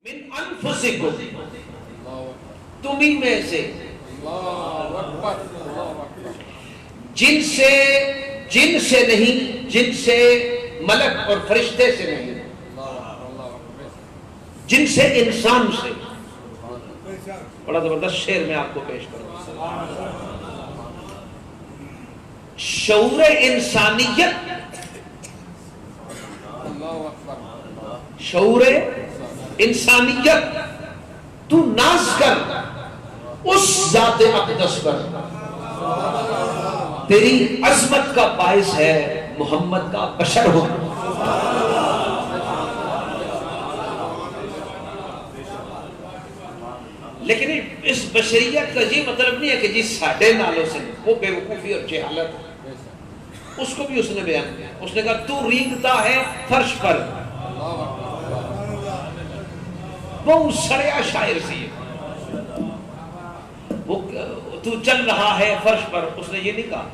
من انفسکم، تمہیں میں سے، جن سے نہیں، جن سے ملک اور فرشتے سے نہیں، جن سے انسان سے۔ بڑا زبردست شعر میں آپ کو پیش کروں۔ شعور انسانیت، شعور انسانیت تو ناز کر اس ذات اقدس پر، تیری عظمت کا باعث ہے محمد کا بشر ہو۔ لیکن اس بشریت کا یہ مطلب نہیں ہے کہ جی ساڑھے نالوں سے، وہ بے وقوفی اور جہالت ہے، اس کو بھی اس نے بیان کیا۔ اس نے کہا تو رینگتا ہے فرش پر، وہ سڑیا شاعر سی ہے، وہ تو چل رہا ہے فرش پر، اس نے یہ نہیں کہا،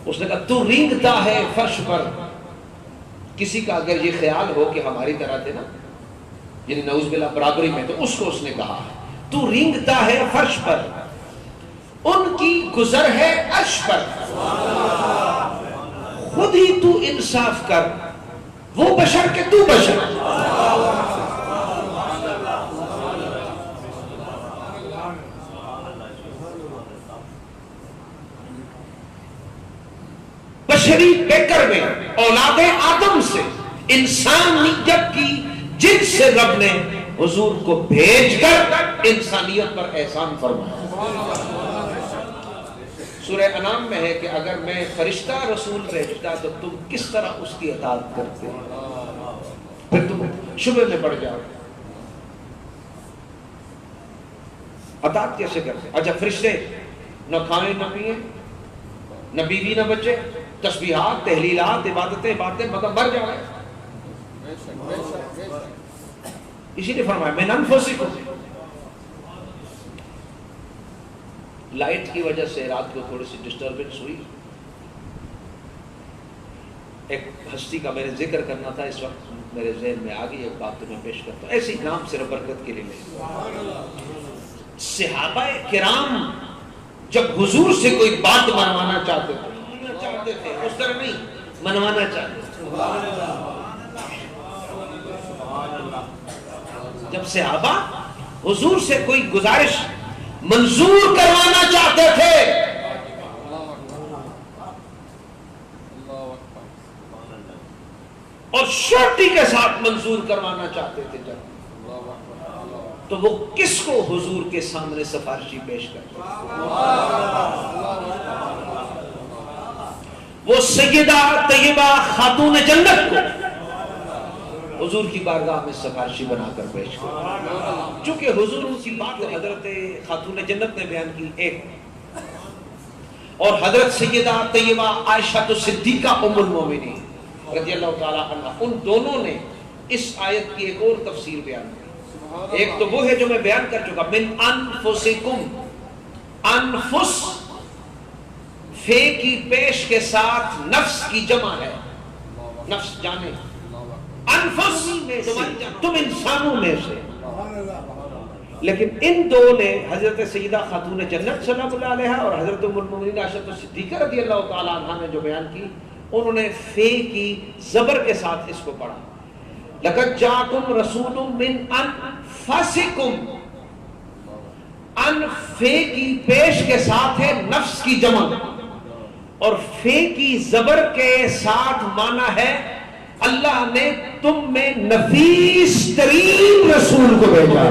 اس نے کہا تو رینگتا ہے فرش پر۔ کسی کا اگر یہ خیال ہو کہ ہماری طرح تھے نا، یعنی نعوذ باللہ برابری میں، تو اس کو اس نے کہا تو رینگتا ہے فرش پر، ان کی گزر ہے عرش پر، خود ہی تو انصاف کر، وہ بشر کہ تو بشر۔ بشری بیکر میں اولاد آدم سے انسانیت کی جن سے رب نے حضور کو بھیج کر انسانیت پر احسان فرمایا۔ سورہ انعام میں ہے کہ اگر میں فرشتہ رسول بھیجتا تو تم کس طرح اس کی اطاعت کرتے، پھر تم شبہ میں پڑ جاؤ، اطاعت کیسے کرتے؟ اچھا فرشتے نہ کھائیں نہ پئیں، نہ بیوی نہ بچے، تسبیحات تحلیلات عبادتیں باتیں، مگر مر جائے۔ اسی نے فرمایا من انفسکم۔ لائٹ کی وجہ سے رات کو تھوڑی سی ڈسٹربنس ہوئی، ایک ہستی کا میں نے ذکر کرنا تھا، اس وقت میرے ذہن میں آ گئی، ایک بات تو میں پیش کرتا ہوں، ایسی نام صرف برکت کے لیے لے۔ صحابہ کرام جب حضور سے کوئی بات منوانا چاہتے تھے، اس طرح نہیں، منوانا چاہتے تھے۔ جب صحابہ حضور سے کوئی گزارش منظور کروانا چاہتے تھے، اور شرطی کے ساتھ منظور کروانا چاہتے تھے جب، تو وہ کس کو حضور کے سامنے سفارشی پیش کرتے؟ وہ سیدہ طیبہ خاتون جنت کو حضور کی بارگاہ میں سفارشی بنا کر پیش کرتے، چونکہ حضور کی بات حضرت خاتون جنت نے بیان کی ایک، اور حضرت سیدہ طیبہ عائشہ صدیقہ ام المومنین رضی اللہ تعالی عنہ، ان دونوں نے اس آیت کی ایک اور تفسیر بیان کی۔ ایک تو وہ ہے جو میں بیان کر چکا، من انفسکم، انفس فے کی پیش کے ساتھ نفس کی جمع ہے، نفس جانے، انفس تم انسانوں میں سے۔ لیکن ان دو نے، حضرت سیدہ خاتون جنت صلی اللہ علیہ اور حضرت ام المومنین عائشہ صدیقہ رضی اللہ تعالی عنہ نے جو بیان کی، انہوں نے فے کی زبر کے ساتھ اس کو پڑھا، لقد جاءکم رسول من انفسکم۔ ان فے کی پیش کے ساتھ ہے نفس کی جمع، اور فے کی زبر کے ساتھ معنی ہے اللہ نے تم میں نفیس ترین رسول کو بھیجا۔